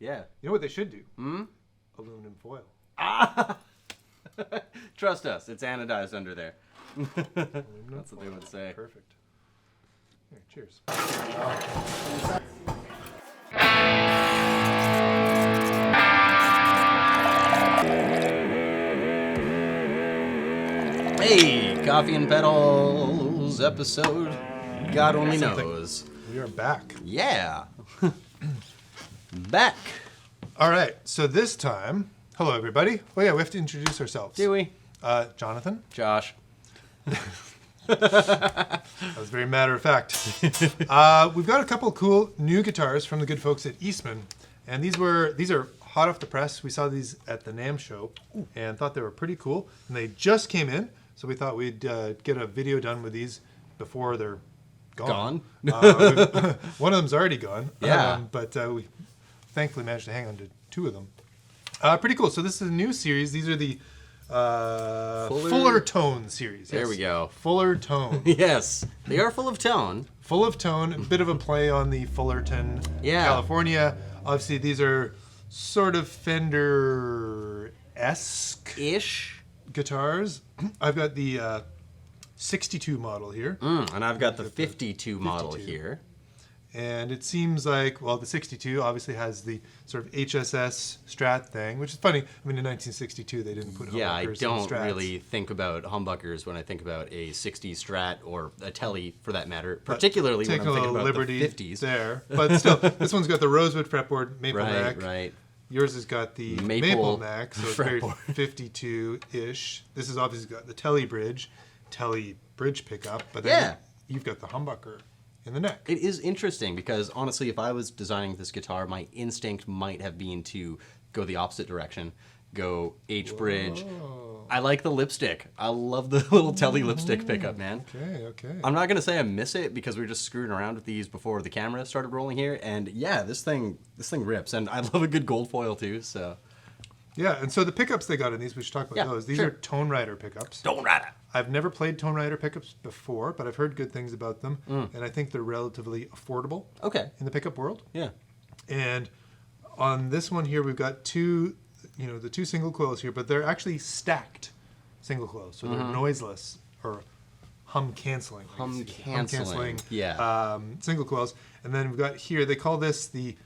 Yeah. You know what they should do? Aluminum foil. Ah! Trust us, it's anodized under there. That's what they would say. Perfect. Here, cheers. Hey, Coffee and Pedals episode. God only knows. We are back. Yeah. Back. All right. So this time, hello everybody. Oh yeah, we have to introduce ourselves. Do we? Jonathan. Josh. That was very matter of fact. We've got a couple of cool new guitars from the good folks at Eastman, and these are hot off the press. We saw these at the NAMM show and thought they were pretty cool. And they just came in, so we thought we'd get a video done with these before they're gone. One of them's already gone. Yeah. But we thankfully managed to hang on to two of them. Pretty cool. So this is a new series. These are the Fullertone series. There we go. Fullertone. Yes, they are full of tone. Full of tone, a bit of a play on the Fullerton, California. Obviously, these are sort of Fender-esque-ish guitars. I've got the 62 model here. And I've got the 52 model here. And it seems like, well, the 62 obviously has the sort of HSS Strat thing, which is funny. I mean, in 1962, they didn't put humbuckers I don't in Strats. really think about humbuckers when I think about a 60s Strat or a Telly, for that matter, particularly when I'm thinking about the 50s. There. But still, this one's got the rosewood fretboard, maple neck. Right. Yours has got the maple neck, so it's very 52-ish. This has obviously got the Telly bridge pickup, but then you've got the humbucker in the neck. It is interesting because, honestly, if I was designing this guitar, my instinct might have been to go the opposite direction, go H-bridge. I like the lipstick. I love the little Telly lipstick pickup, man. Okay. I'm not going to say I miss it because we were just screwing around with these before the camera started rolling here, and yeah, this thing rips, and I love a good gold foil too, so. Yeah, and so the pickups they got in these, we should talk about those. These are Tone Rider pickups. Tone Rider. I've never played Tone Rider pickups before, but I've heard good things about them, and I think they're relatively affordable in the pickup world. Yeah. And on this one here, we've got the two single coils here, but they're actually stacked single coils, so they're noiseless or hum canceling. Hum canceling. Single coils. And then we've got here, they call this the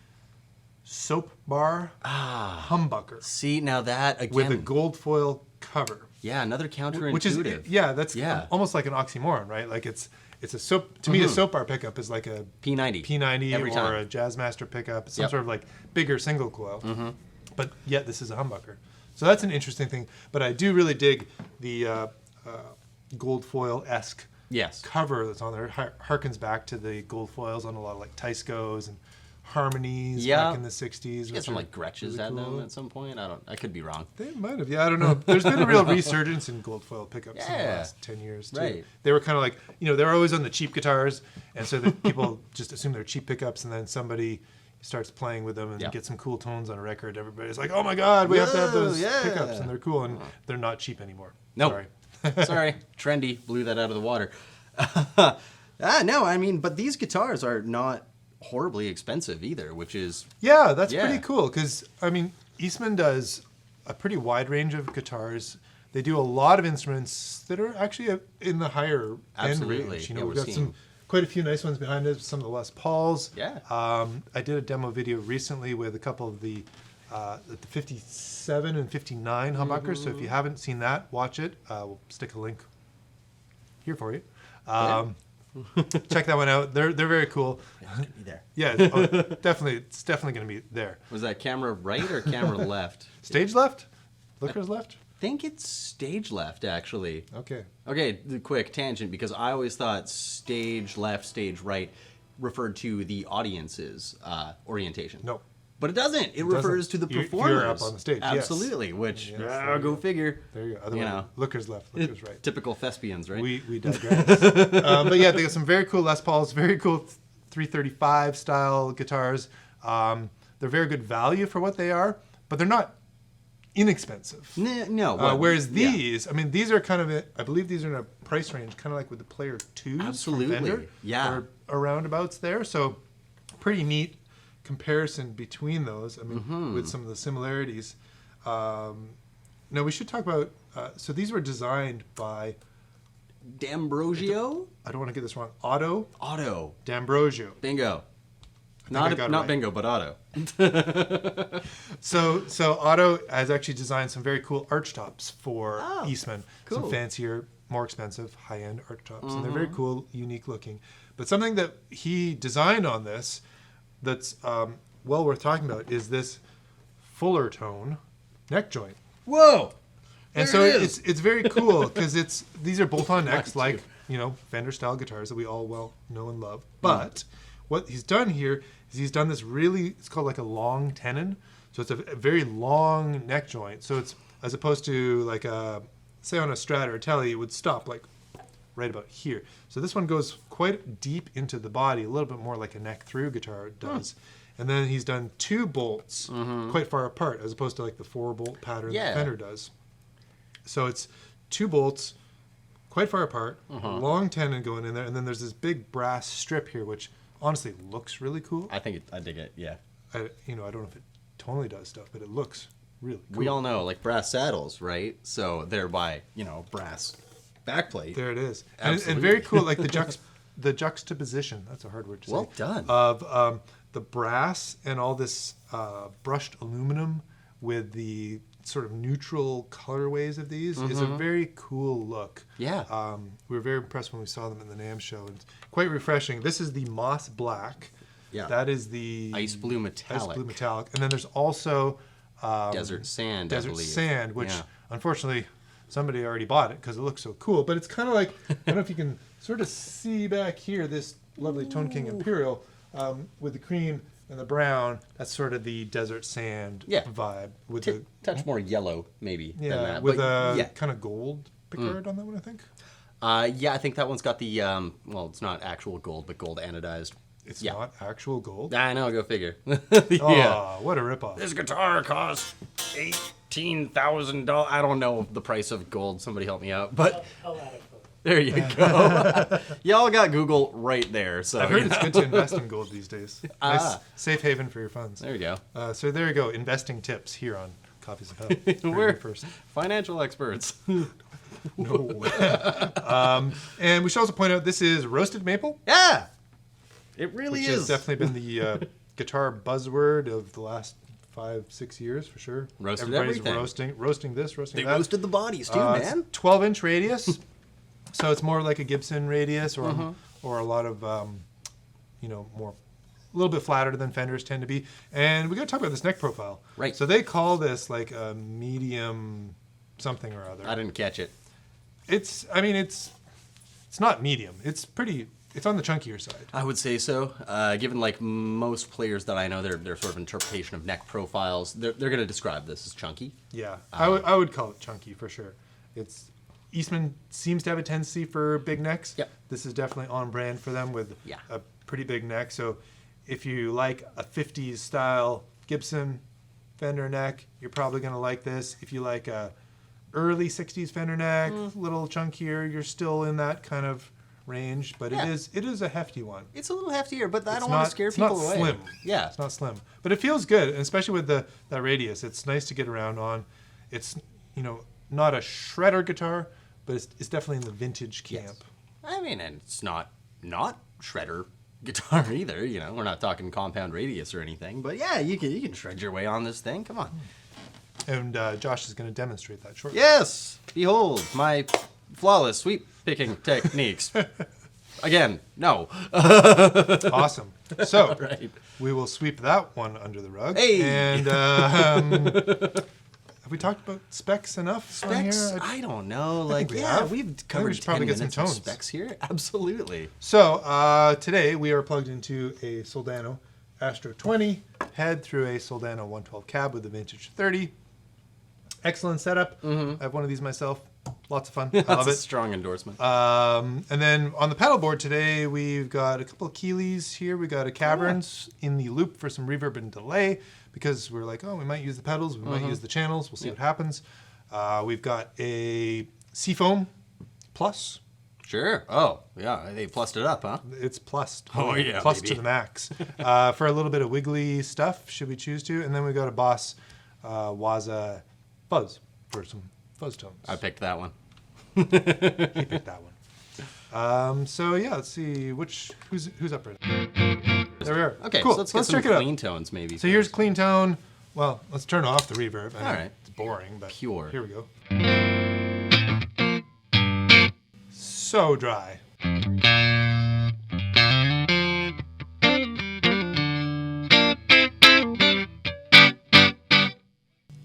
soap bar humbucker. See, now that again. With a gold foil cover. Yeah, another counterintuitive. Which is, that's almost like an oxymoron, right? Like it's a soap, to me a soap bar pickup is like a P90 every time. Or a Jazzmaster pickup, some sort of like bigger single coil. But yet this is a humbucker. So that's an interesting thing. But I do really dig the gold foil-esque cover that's on there. It harkens back to the gold foils on a lot of like Tyscos and Harmonies back in the 60s. I guess some like Gretches had them at some point. I could be wrong. They might have. Yeah, I don't know. There's been a real resurgence in gold foil pickups in the last 10 years too. Right. They were kind of like, they're always on the cheap guitars, and so that people just assume they're cheap pickups, and then somebody starts playing with them and get some cool tones on a record. Everybody's like, "Oh my God, we have to have those pickups," and they're cool, and they're not cheap anymore. No, sorry, trendy blew that out of the water. No, I mean, but these guitars are not horribly expensive either, which is that's pretty cool because I mean Eastman does a pretty wide range of guitars. They do a lot of instruments that are actually in the higher end range. We've got quite a few nice ones behind us. Some of the Les Pauls. I did a demo video recently with a couple of the 57 and 59 humbuckers. So if you haven't seen that, watch it. We'll stick a link here for you. Check that one out. They're very cool. It's gonna be there. Definitely. It's definitely going to be there. Was that camera right or camera left? Stage left? Looker's left? I think it's stage left, actually. Okay. The quick tangent, because I always thought stage left, stage right referred to the audience's orientation. No. But it doesn't. It refers to the performers. You're up on the stage. Absolutely. Which, go figure. There you go. Otherwise, Looker's left, Looker's right. Typical thespians, right? We digress. But yeah, they got some very cool Les Pauls, very cool 335 style guitars. They're very good value for what they are, but they're not inexpensive. No. Whereas these, I mean, these are kind of, I believe these are in a price range, kind of like with the Player 2s. Absolutely. Or aroundabouts there. So pretty neat comparison between those. I mean, with some of the similarities. Now we should talk about. So these were designed by D'Ambrosio. I don't want to get this wrong. Otto D'Ambrosio. Bingo. Not bingo, but Otto. So Otto has actually designed some very cool arch tops for Eastman. Cool. Some fancier, more expensive, high-end arch tops. And they're very cool, unique looking. But something that he designed on this that's well worth talking about is this Fullertone neck joint. Whoa! And so it's very cool because these are bolt-on necks like, Fender style guitars that we all well know and love. But what he's done here is he's done this it's called like a long tenon. So it's a very long neck joint. So it's, as opposed to like say on a Strat or a Tele, it would stop like right about here. So this one goes quite deep into the body, a little bit more like a neck through guitar does. And then he's done 2 bolts quite far apart, as opposed to like the 4-bolt pattern that Fender does. So it's 2 bolts quite far apart, a long tenon going in there, and then there's this big brass strip here, which honestly looks really cool. I dig it, yeah. I don't know if it totally does stuff, but it looks really cool. We all know, like, brass saddles, right? So thereby, brass backplate. There it is. And very cool, like the juxtaposition, that's a hard word to say. Well done. Of the brass and all this brushed aluminum with the sort of neutral colorways of these is a very cool look. Yeah. We were very impressed when we saw them in the NAMM show. It's quite refreshing. This is the moss black. Yeah. That is the ice blue metallic. And then there's also desert sand, desert sand, which unfortunately somebody already bought it because it looks so cool. But it's kind of like, I don't know if you can sort of see back here, this lovely Tone King Imperial with the cream and the brown. That's sort of the desert sand vibe. With a touch more yellow, maybe. Yeah, than that. with a kind of gold pickguard on that one, I think. I think that one's got the, it's not actual gold, but gold anodized. It's not actual gold? I know, go figure. Oh, what a ripoff. This guitar costs $18,000. I don't know the price of gold. Somebody help me out. But there you go. Y'all got Google right there. So I've heard it's good to invest in gold these days. Nice safe haven for your funds. There you go. So there you go. Investing tips here on Coffees and Hub. We're financial experts. No. And we should also point out this is roasted maple. Yeah. It really which has definitely been the guitar buzzword of the last 5-6 years for sure. Everybody's roasting this, roasting that. They roasted the bodies too, man. 12-inch radius, so it's more like a Gibson radius, or a lot of more a little bit flatter than Fenders tend to be. And we got to talk about this neck profile. Right. So they call this like a medium something or other. I didn't catch it. It's not medium. It's on the chunkier side. I would say so. Given like most players that I know, their sort of interpretation of neck profiles, they're going to describe this as chunky. Yeah, I would call it chunky for sure. Eastman seems to have a tendency for big necks. Yep. This is definitely on brand for them with a pretty big neck. So if you like a 50s style Gibson Fender neck, you're probably going to like this. If you like a early 60s Fender neck, a little chunkier, you're still in that kind of range, but it is a hefty one. It's a little heftier, but I don't want to scare people away. It's not slim. Yeah. It's not slim. But it feels good, and especially with that radius. It's nice to get around on. It's, not a shredder guitar, but it's definitely in the vintage camp. Yes. I mean, and it's not shredder guitar either. We're not talking compound radius or anything, but yeah, you can shred your way on this thing. Come on. And Josh is going to demonstrate that shortly. Yes! Behold, my flawless sweep picking techniques. Again, no. Awesome. So, we will sweep that one under the rug. Hey! And have we talked about specs enough? Specs? I don't know. We've covered 10 minutes of specs here. Absolutely. So, today we are plugged into a Soldano Astro 20 head through a Soldano 112 cab with a vintage 30. Excellent setup. I have one of these myself. Lots of fun. I love it. That's a strong endorsement. And then on the pedal board today, we've got a couple of Keeleys here. We got a Caverns in the loop for some reverb and delay because we're like, we might use the pedals, we might use the channels. We'll see what happens. We've got a Seafoam Plus Sure. Oh, yeah. They plussed it up, huh? It's plussed. Oh, yeah, Plus baby. to the max. For a little bit of wiggly stuff, should we choose to. And then we got a Boss Waza Fuzz for some fuzz tones. I picked that one. He picked that one. So yeah, let's see who's up right now. There we are. Okay, cool. so let's get some check it out. clean tones maybe. So here's clean tone. Well, let's turn off the reverb. I know All right. It's boring, but Pure. Here we go. So dry.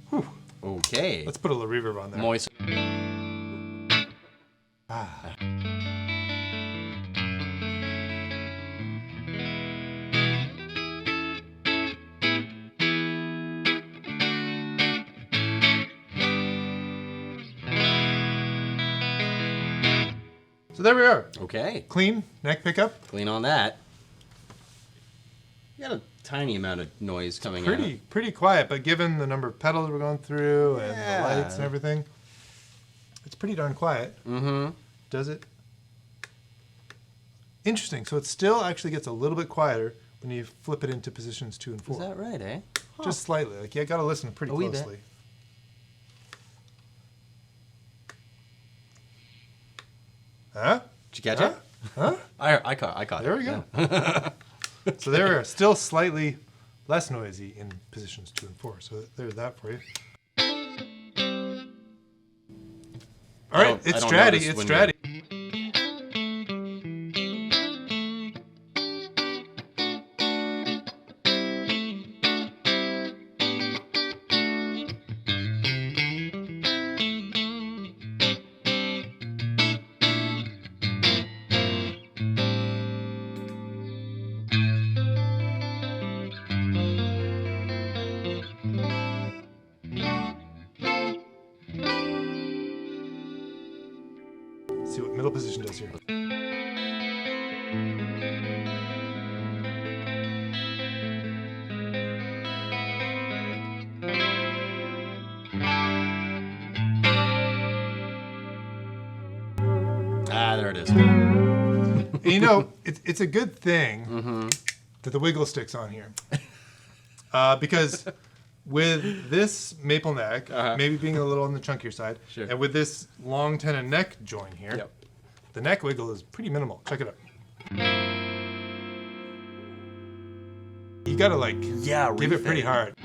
Whew. Okay. Let's put a little reverb on there. Moist. Ah. So there we are. Okay. Clean neck pickup. Clean on that. You got a tiny amount of noise coming out. Pretty quiet, but given the number of pedals we're going through and Yeah. the lights and everything, it's pretty darn quiet. Mm-hmm. Does it? Interesting. So it still actually gets a little bit quieter when you flip it into positions 2 and 4. Is that right, eh? Huh. Just slightly. Like you got to listen pretty A wee bit. closely. Huh? Did you catch Huh? it? Huh? I caught it. There we go. Yeah. So there we are. Still slightly less noisy in positions 2 and 4. So there's that for you. All right, it's Stratty. It's Stratty. See what middle position does here. Ah, there it is. And you know, it's a good thing that the wiggle stick's on here. Because with this maple neck, maybe being a little on the chunkier side, Sure. and with this long tenon neck joint here, Yep. the neck wiggle is pretty minimal. Check it out. You gotta like give it pretty hard.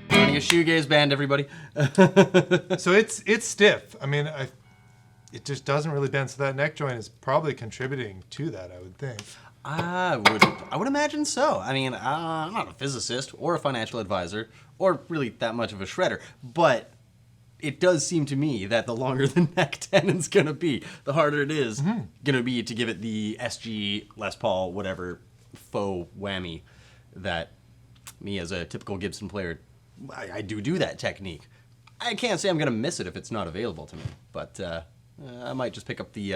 Joining a shoegaze band, everybody. So it's stiff. I mean, it just doesn't really bend. So that neck joint is probably contributing to that, I would think. I would imagine so. I mean, I'm not a physicist or a financial advisor or really that much of a shredder, but it does seem to me that the longer the neck tenon's gonna be, the harder it is gonna be to give it the SG, Les Paul, whatever faux whammy that me as a typical Gibson player, I do that technique. I can't say I'm gonna miss it if it's not available to me, but I might just pick up the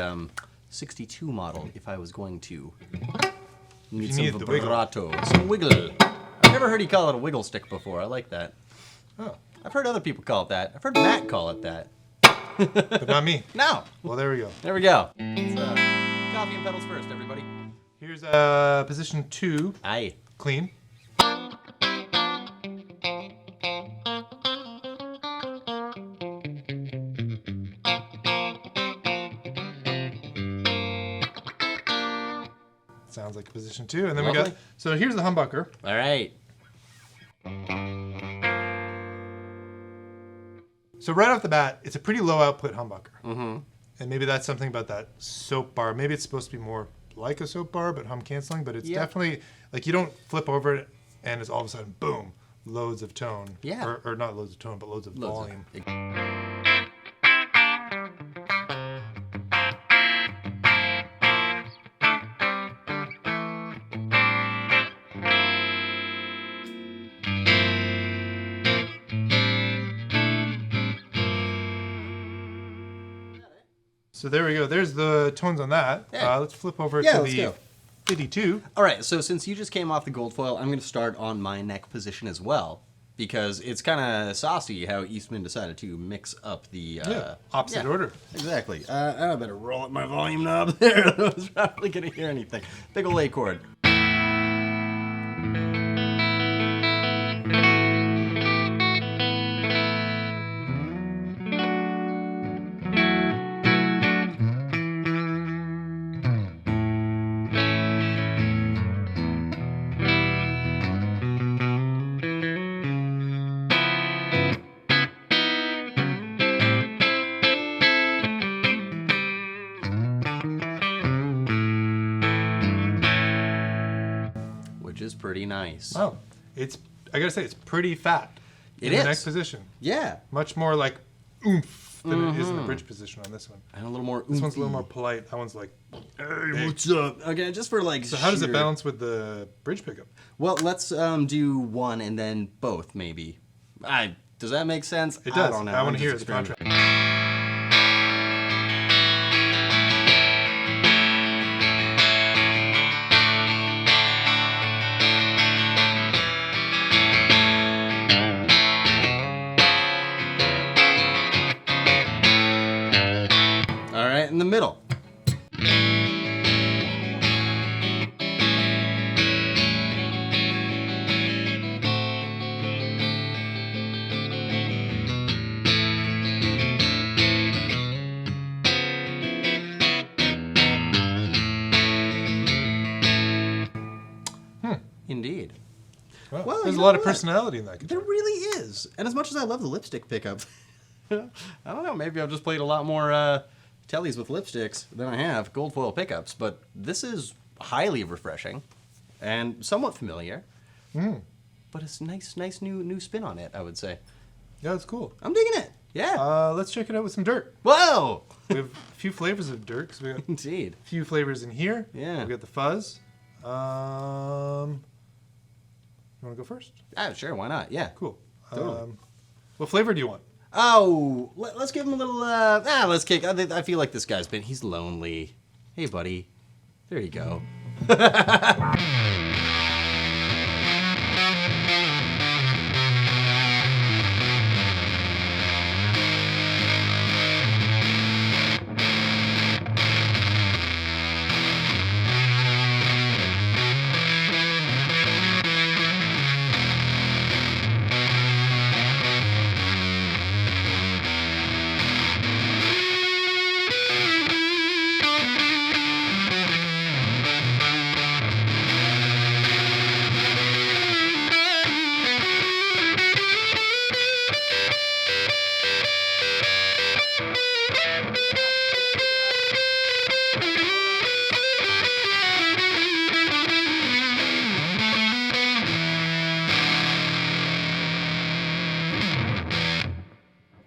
62 model if I was going to. Need some need the wiggle. vibrato, some wiggle. I've never heard you call it a wiggle stick before. I like that. Oh, I've heard other people call it that. I've heard Matt call it that. but not me. No. Well, there we go. There we go. It's, coffee and pedals first, everybody. Here's position 2, Aye. clean. Sounds like position 2, and then we Lovely. got. So here's the humbucker. All right. So right off the bat, it's a pretty low output humbucker. Mm-hmm. And maybe that's something about that soap bar. Maybe it's supposed to be more like a soap bar, but hum canceling. But it's definitely like you don't flip over it and it's all of a sudden boom, loads of tone. Yeah. Or not loads of tone, but loads of volume. So there we go. There's the tones on that. Yeah. Let's flip over Yeah, to let's the go. 52. All right, so since you just came off the gold foil, I'm going to start on my neck position as well. Because it's kind of saucy how Eastman decided to mix up the... opposite order. Exactly. I better roll up my volume knob there. I was probably going to hear anything. Big ol' A chord. Which is pretty nice. Wow. I gotta say, it's pretty fat. It in is. the neck position. Yeah. Much more like oomph than it is in the bridge position on this one. And a little more This one's a little more polite. That one's like, hey, what's up? Okay, just for like... So how does it balance with the bridge pickup? Well, let's do one and then both, maybe. Does that make sense? It does. I don't know. I want to hear the contrast. All right, in the middle. Indeed. Well, there's a lot of personality in that guitar. There really is. And as much as I love the lipstick pickup, I don't know, maybe I've just played a lot more tellies with lipsticks than I have gold foil pickups, but this is highly refreshing and somewhat familiar. But it's nice new spin on it, I would say. Yeah, it's cool. I'm digging it. Yeah. Let's check it out with some dirt. Whoa! We have a few flavors of dirt. 'Cause we got Indeed. a few flavors in here. Yeah. We got the fuzz. You want to go first? Sure, why not? Yeah. Cool. Totally. What flavor do you want? Oh, let's give him a little, let's kick. I feel like this guy's he's lonely. Hey, buddy. There you go.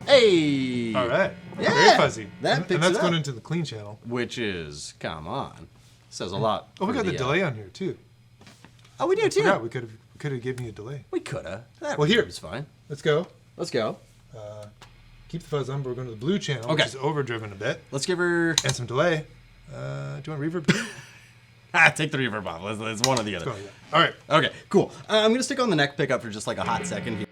Hey! All right. Yeah, Very fuzzy. that and picks that's it going up. into the clean channel. Which is, come on, says a lot. Oh, we for got the delay on here too. Oh, we do too. Yeah, we could have given you a delay. We coulda. That Well, here. was fine. Let's go. Let's go. Keep the fuzz on, but we're going to the blue channel, Okay. which is overdriven a bit, Let's give her. and some delay. Do you want reverb too? Take the reverb off. It's one or the other. Oh, yeah. All right. Okay, cool. I'm gonna stick on the neck pickup for just like a hot second here.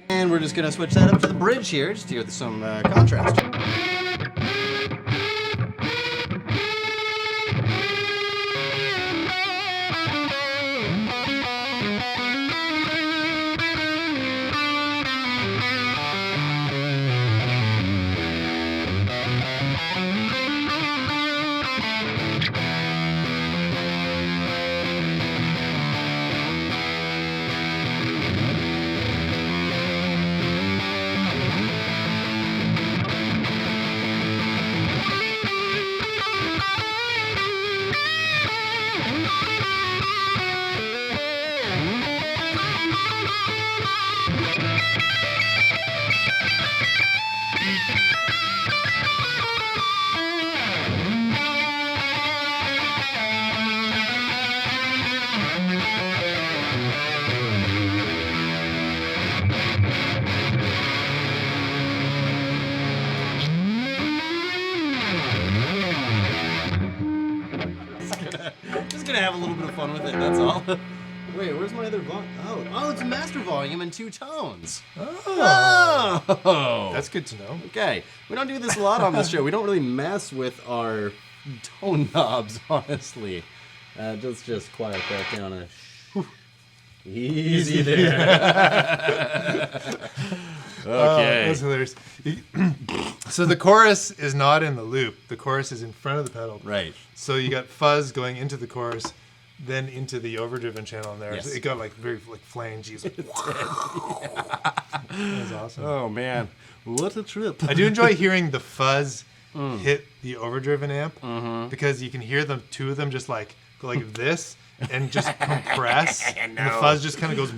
And we're just gonna switch that up to the bridge here, just to hear some contrast. gonna have a little bit of fun with it, that's all. Wait, where's my other volume? Oh, it's a master volume in 2 tones. Oh. That's good to know. Okay, we don't do this a lot on this show. We don't really mess with our tone knobs, honestly. Just quiet that down. Easy there. Okay. That's hilarious. So the chorus is not in the loop. The chorus is in front of the pedal. Right. So you got fuzz going into the chorus, then into the overdriven channel in there. Yes. So it got like very like flangy. That was awesome. Oh man, what a trip! I do enjoy hearing the fuzz hit the overdriven amp because you can hear them, 2 of them just like go like this and just compress, and the fuzz just kind of goes.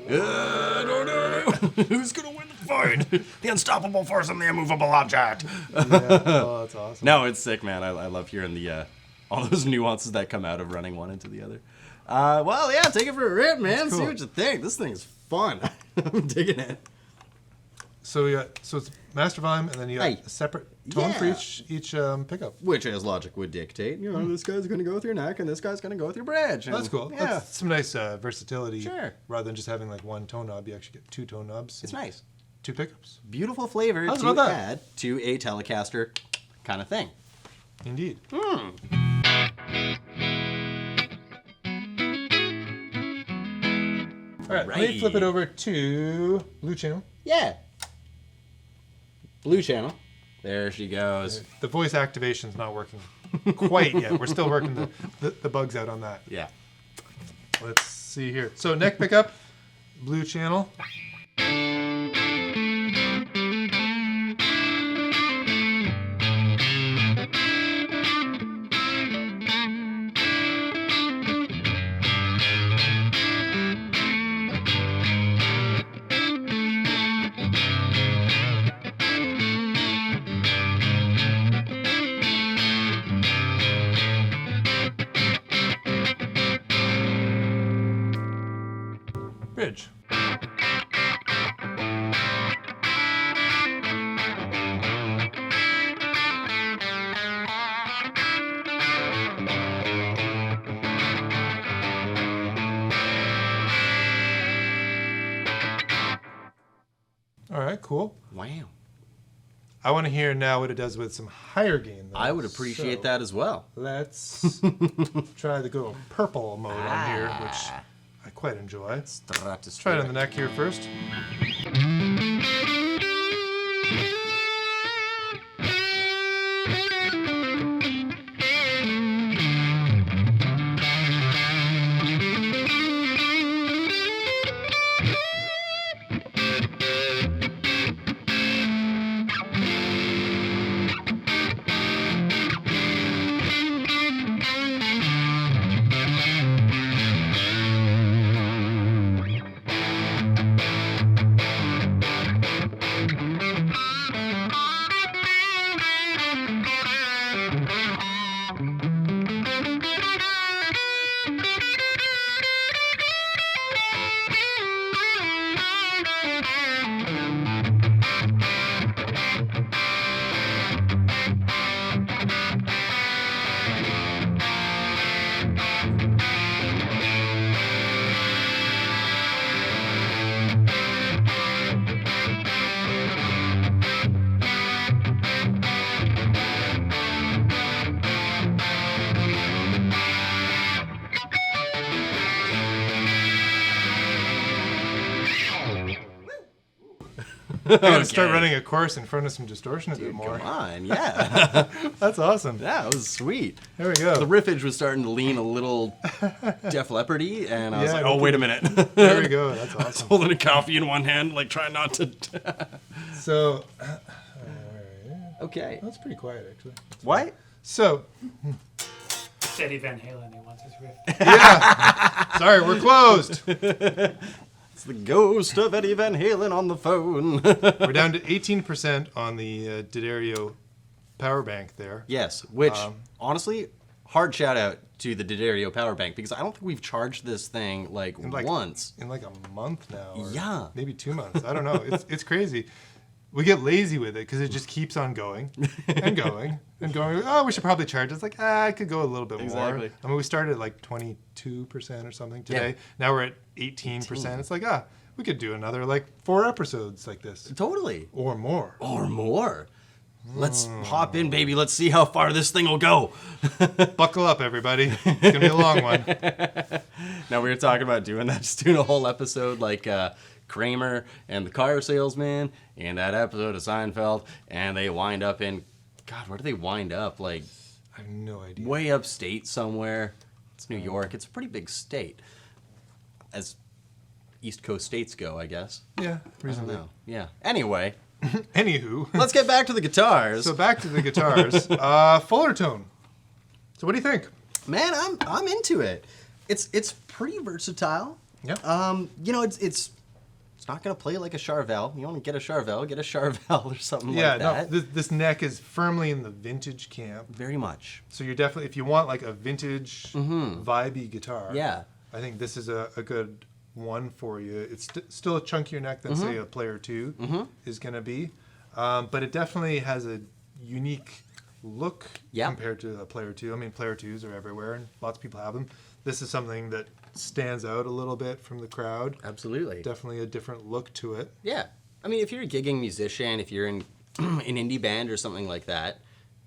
I don't know who's gonna win the fight. The unstoppable force of the immovable object. Yeah. Oh, that's awesome. No, it's sick, man. I love hearing the all those nuances that come out of running one into the other. Well, yeah, take it for a rip, man. Cool. See what you think. This thing is fun. I'm digging it. So it's master volume, and then you got a separate tone for each pickup. Which, as logic would dictate, this guy's going to go with your neck, and this guy's going to go with your bridge. And, That's cool. Yeah. That's some nice versatility. Sure. Rather than just having like 1 tone knob, you actually get 2 tone knobs. It's nice. 2 pickups. Beautiful flavor How's to about that? add to a Telecaster kind of thing. Indeed. All right, let me flip it over to Blue Channel. Yeah. Blue Channel. There she goes. The voice activation's not working quite yet. We're still working the bugs out on that. Yeah. Let's see here. So neck pickup, Blue Channel. Bridge. All right, cool. Wow. I want to hear now what it does with some higher gain. Though. I would appreciate that as well. Let's try the good old purple mode on here, which I quite enjoy. Let's try it on the neck here first. I gotta start running a course in front of some distortion a bit more. Come on, yeah. That's awesome. Yeah, it was sweet. There we go. The riffage was starting to lean a little Def Leppard-y, and I was like, no oh, wait a minute. There we go. That's awesome. Holding a coffee in one hand, like trying not to... So, Okay. that's pretty quiet, actually. What? So, It's Eddie Van Halen. He wants his riff. yeah. Sorry, we're closed. It's the ghost of Eddie Van Halen on the phone. We're down to 18% on the D'Addario power bank there. Yes, which, honestly, hard shout out to the D'Addario power bank, because I don't think we've charged this thing once. In like a month now. Or Yeah. Maybe 2 months. I don't know. It's crazy. we get lazy with it because it just keeps on going and going and going. Oh, we should probably charge. It's like, I could go a little bit more. I mean, we started at like 22% or something today. Yeah. Now we're at 18%. It's like, we could do another like 4 episodes like this. Totally. Or more. Let's hop in, baby. Let's see how far this thing will go. Buckle up, everybody. It's going to be a long one. Now, we were talking about doing that, just doing a whole episode like Kramer and the car salesman and that episode of Seinfeld, and they wind up in, God, where do they wind up? Like, I have no idea. Way upstate somewhere. It's New York. It's a pretty big state, as East Coast states go, I guess. Yeah, reasonably. I don't know. Yeah. Anyway. Anywho. Let's get back to the guitars. So back to the guitars. Fullertone. So what do you think? Man, I'm into it. It's pretty versatile. Yeah. You know, it's not gonna play like a Charvel. You want to get a Charvel or something like that. Yeah, no, this neck is firmly in the vintage camp. Very much. So you're definitely, if you want like a vintage vibey guitar, yeah, I think this is a good one for you. It's still a chunkier neck than say a Player 2 is gonna be, but it definitely has a unique look compared to a Player 2. I mean, Player 2s are everywhere and lots of people have them. This is something that stands out a little bit from the crowd. Absolutely. Definitely a different look to it. Yeah. I mean, if you're a gigging musician, if you're in an indie band or something like that,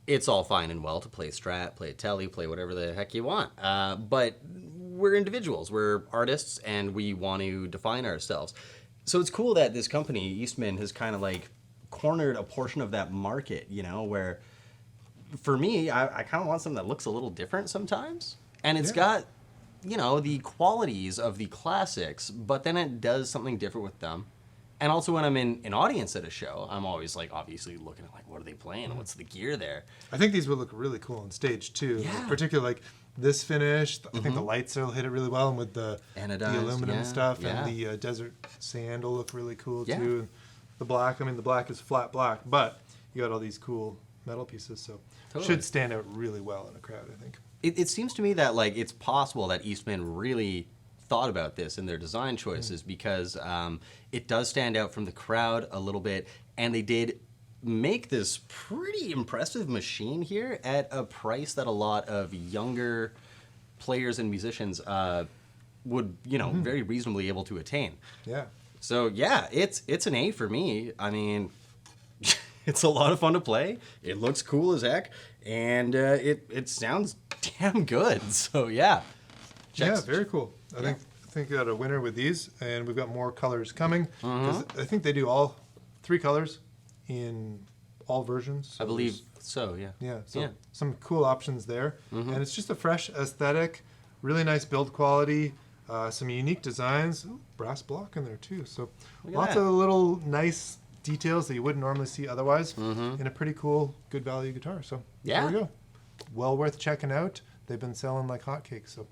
it's all fine and well to play Strat, play a Tele, play whatever the heck you want. But we're individuals. We're artists, and we want to define ourselves. So it's cool that this company, Eastman, has kind of like cornered a portion of that market, you know, where for me, I kind of want something that looks a little different sometimes. And it's got, you know, the qualities of the classics, but then it does something different with them. And also when I'm in an audience at a show, I'm always like obviously looking at like, what are they playing? What's the gear there? I think these would look really cool on stage too. Yeah. Particularly like this finish. I think the lights will hit it really well, and with the aluminum stuff and the desert sand will look really cool too. And the black, I mean the black is flat black, but you got all these cool metal pieces, so should stand out really well in a crowd, I think. It seems to me that like it's possible that Eastman really thought about this in their design choices because it does stand out from the crowd a little bit, and they did make this pretty impressive machine here at a price that a lot of younger players and musicians would, you know, very reasonably able to attain. Yeah. So yeah, it's an A for me. I mean, it's a lot of fun to play. It looks cool as heck, and it sounds damn good. So yeah. Yeah, very cool. I think we got a winner with these, and we've got more colors coming. I think they do all 3 colors in all versions. So I believe so, yeah. Yeah, so some cool options there. And it's just a fresh aesthetic, really nice build quality, some unique designs. Ooh, brass block in there too. So lots of little nice details that you wouldn't normally see otherwise in a pretty cool, good value guitar. So there we go. Well worth checking out. They've been selling like hotcakes, so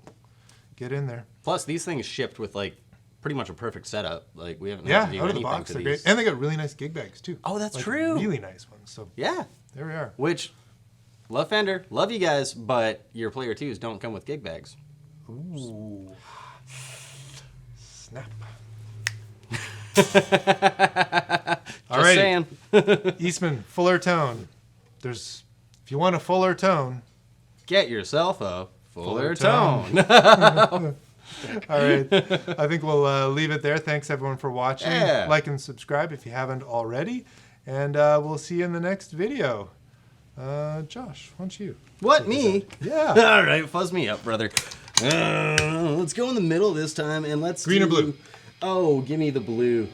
get in there. Plus, these things shipped with like pretty much a perfect setup. Like we haven't had to do out of the anything box, to they're these. great, and they got really nice gig bags too. Oh, that's like, true. Really nice ones. So yeah, there we are. Which, love Fender, love you guys, but your Player 2s don't come with gig bags. Ooh, snap. All right, saying. Eastman Fullertone. If you want a fuller tone, get yourself a Fullertone. All right. I think we'll leave it there. Thanks, everyone, for watching. Yeah. Like and subscribe if you haven't already. And we'll see you in the next video. Josh, why don't you? What, me? Yeah. All right, fuzz me up, brother. Let's go in the middle this time, and let's Green or blue? Oh, give me the blue.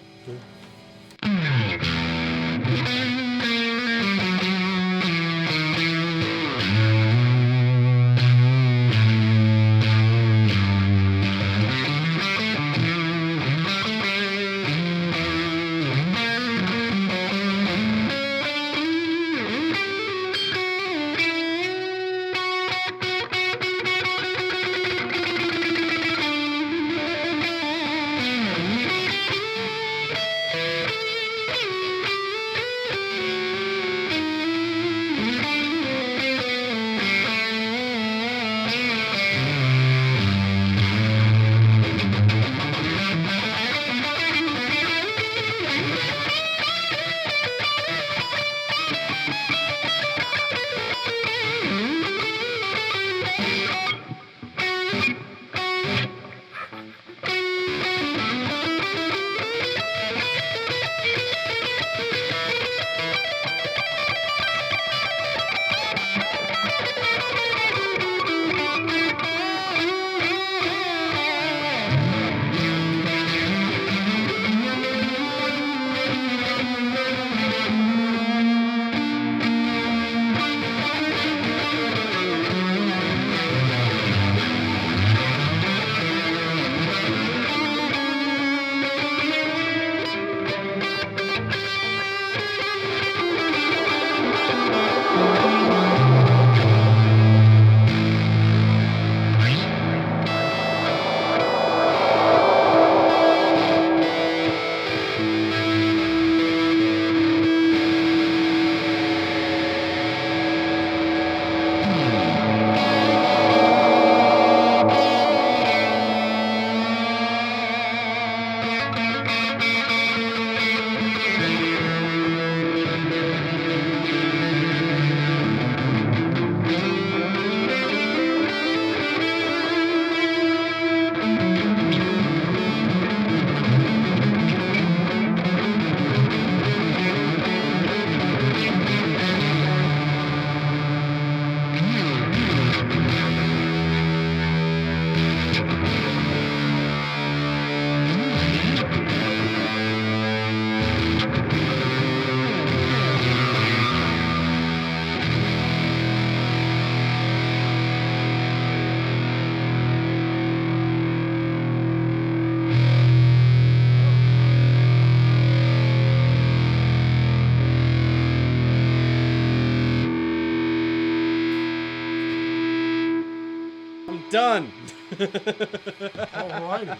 Done. Alrighty.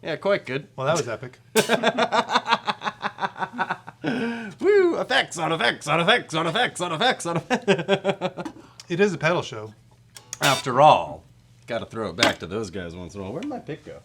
Yeah, quite good. Well, that was epic. Woo! Effects on effects on effects on effects on effects on effects. It is a pedal show. After all, got to throw it back to those guys once in a while. Where'd my pick go?